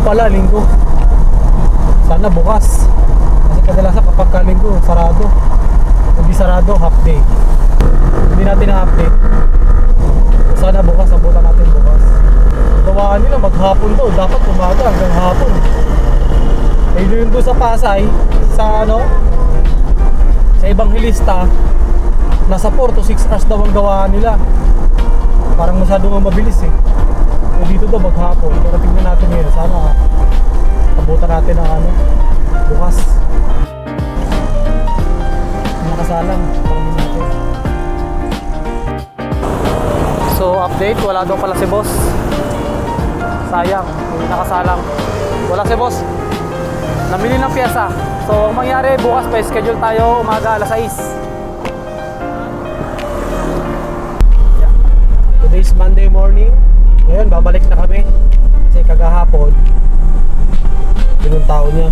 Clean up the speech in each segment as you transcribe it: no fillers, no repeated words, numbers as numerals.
pala, linggo. Sana bukas. Kasi kadalasan kapag linggo, sarado. Hindi sarado, half day. Hindi natin na-update. Sana bukas, abutan natin bukas. Gawaan nila maghapon daw, dapat umaga hanggang hapon. Eh yun doon sa Pasay, sa ano, sa Evangelista, nasa 4 to 6 hours daw ang gawaan nila. Parang masyadong mabilis eh. Eh dito daw maghapon, pero tignan natin ngayon. Sana abutan natin ang ano, bukas. Nakasalang, parang natin. So update, wala daw pala si boss. Sayang, hindi nakasalang. Wala si boss. Namili ng piyesa. So ang mangyari, bukas pa schedule tayo umaga alas 6. Today's Monday morning. Ngayon babalik na kami. Kasi kagahapon yung tao niya,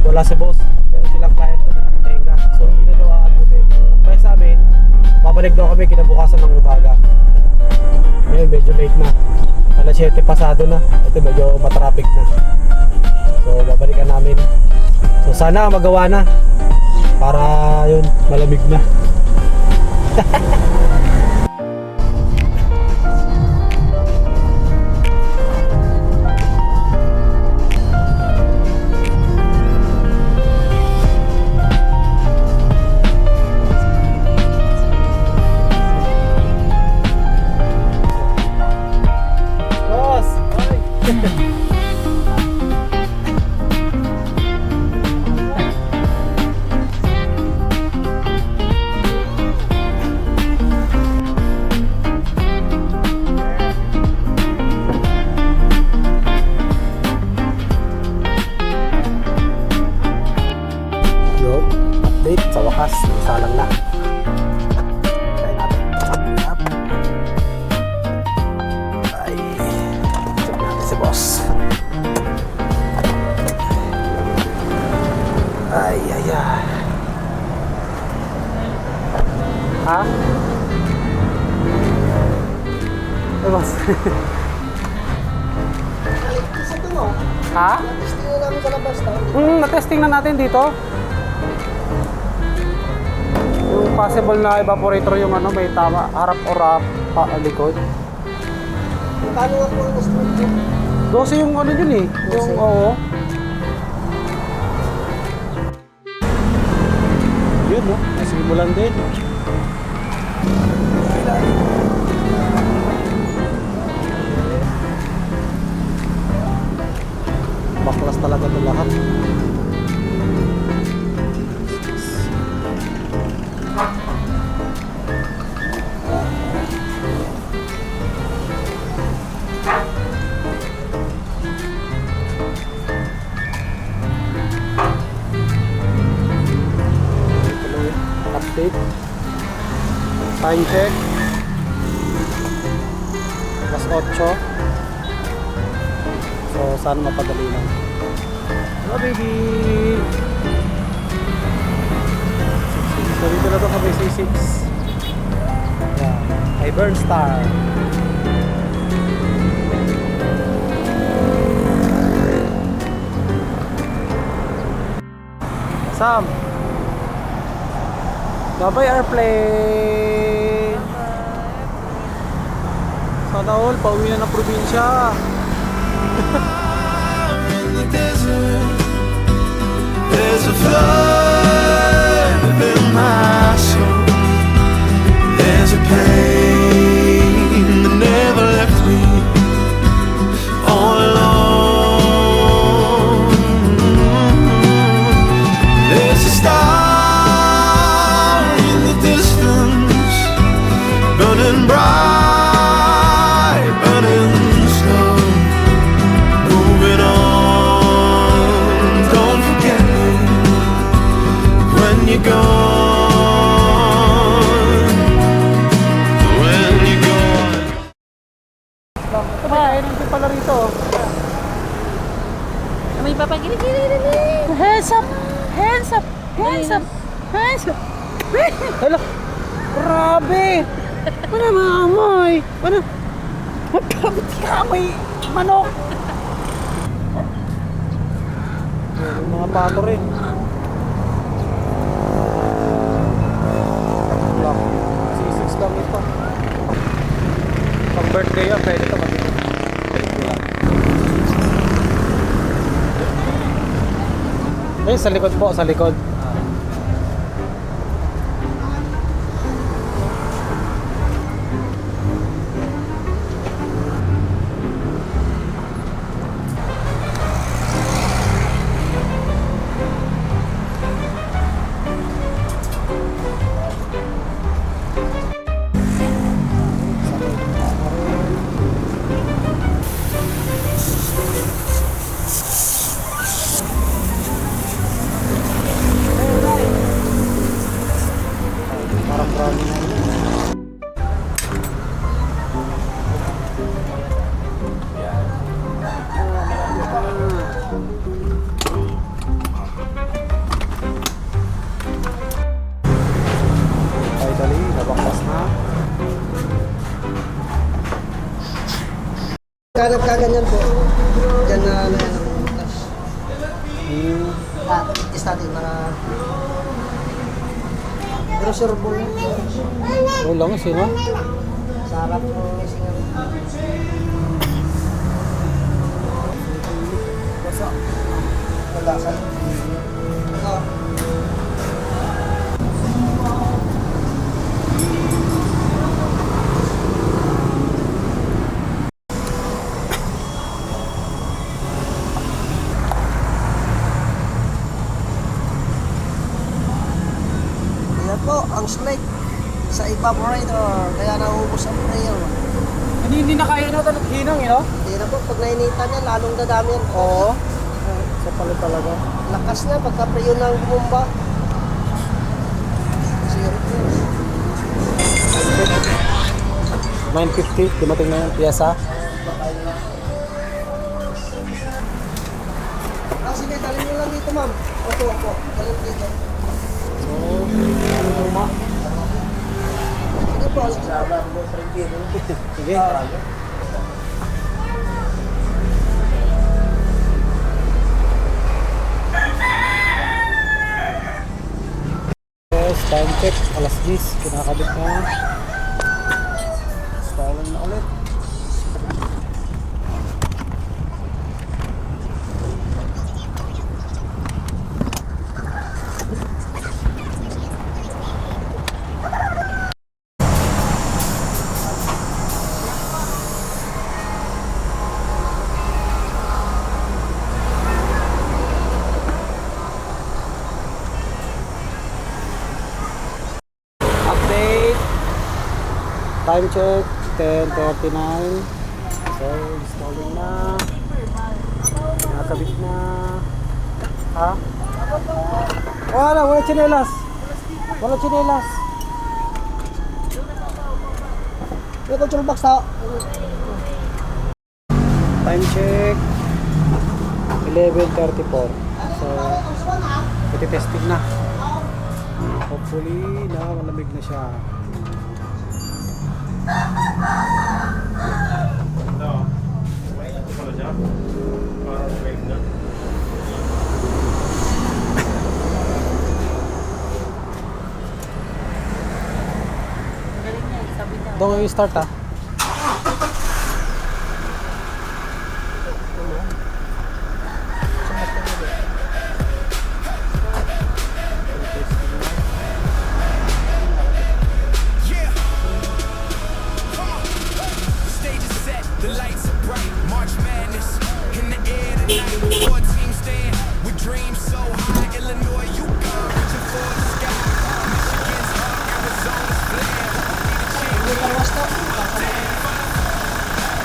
wala si boss. Pero silang client na nakatenga. So hindi na daw aabutin. Kaya sa amin, babalik daw kami kinabukasan ng umaga. Ngayon medyo late na. Alas 7 pasado na. Ito medyo matraffic na. So babalikan namin. So sana magawa na. Para yun, malamig na. Sa wakas, isalang na. Try natin. Ay, check natin si boss. Ay. Ha? Ay, boss. Ha? Testing na namin sa labas na. Na-testing na natin dito. Yung possible na evaporator yung ano, may tama, harap or likod. Paano nga po ang estimate ko? 12 yung ano yun eh. Yung, oo. Yun no, nasimulan din. Baklas talaga ito lahat. Update, time check, plus 8. So sana mapadali lang. Hello baby. So dito na ito kami C6. Yan, kay Burnstar. Sam, bye-bye airplane. Sana all, pauwi na ng probinsya. There's a flood within my soul. There's a pain that never left me all alone. There's a star in the distance, burning bright, burning slow, moving on. Don't forget me when you're gone. When you're gone. Ito ba? Nandun pala rito. May papagili. Hands up! Hands up! Hands up! Hands up! Hala! Grabe! Ano maamoy? Ano? Magkabit ka! May manok! Yung mga pato rin. Lang. C6 lang ito. Pang birthday yan, pwede ito kasi. Eh, sa likod po, sa likod. Parang brownie na yun. Finally, nabaklas na. Kaganyan po. Diyan na ano yan ang butas. Test natin para... Pero sure po yun. Roll lang sino? Sa harap ng singaw. Basa. Basa. Ito. Ayan po, ang snake sa evaporator. Kaya nauubos ang prayer. Hindi na kaya na talagang hinang, you know? Hindi na po, pag nainitan yan, lalong dadami yan. Oo. Sa pala talaga. Lakas na pagka prayo ng bumba. Zero po. 950, dumating na yung piyasa. Sige, dalhin nyo lang dito, ma'am. Opo. Dalhin dito. Ano luma? Sige po. Sige. Yes, time check. Alas 10. Kinakabit na. Installin na ulit. Update. Time check 10:39. So, installing na. Nakakabit na. Ha? Wala tsinelas. Wala tsinelas. May control box na. Time check 11:34. So, iti-testing na. Hopefully na malamig na siya. Doon yung start ah. Yeah. Come on. The stage is set, the lights are bright. March Madness in the air tonight. 4 teams stand with dreams so high. Illinois, UConn, reaching for the sky. Michigan's up, Arizona's flare. Be the champion.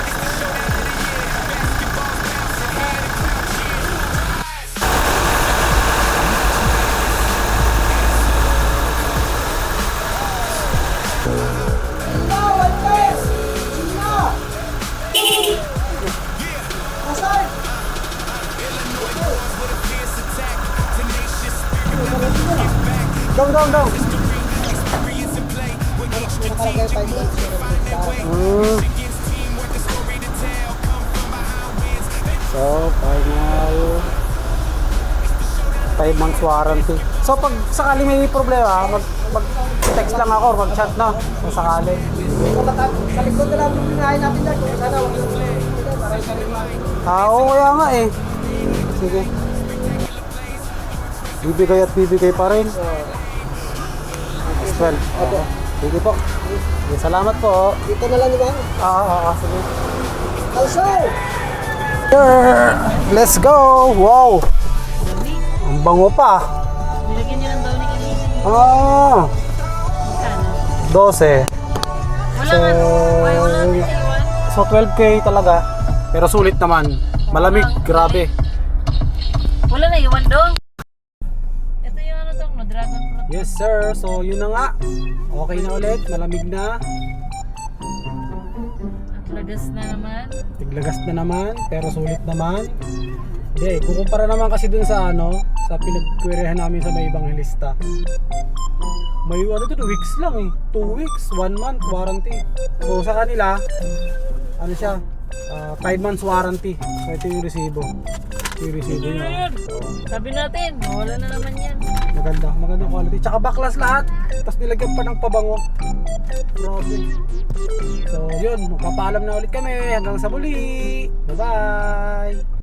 It's the showdown of the year. Basketball's bouncing, head and crowd cheers. 5 months warranty. So pag sakali may problema, mag-text lang ako or mag-chat na kung sakali. Sa likod na lang pinahin natin dyan. Kung sana wag yung Oo, kaya nga eh. Sige. Bibigay at bibigay pa rin. Well, sige po. Sige, salamat po. Dito na lang di ba? Sige. Also! Let's go! Wow! Ang bango pa. Nilagyan niyo ng daw ni Kimi. Ah, Kano? 12. Wala nga. Ay, wala na iwan. So 12k talaga. Pero sulit naman. Malamig, grabe. Wala na iwan dong. Ito yung ano dong, no? Dragon fruit. Yes sir. So yun na nga. Okay na ulit. Malamig na. At lagas na naman. Tiglagas na naman. Pero sulit naman. Hindi, kukumpara naman kasi dun sa ano, sa pinagkwerihan namin sa may Evangelista. May ano dun, weeks lang eh. 2 weeks, 1 month warranty. So sa kanila, ano siya, 5 months warranty. So ito yung resibo. Ito yung resibo niya. Sabi natin, wala na naman yan. Maganda quality. Tsaka backless lahat. Tapos nilagyan pa ng pabango. Grabe. So yun, magpapaalam na ulit kami. Hanggang sa muli. Bye-bye.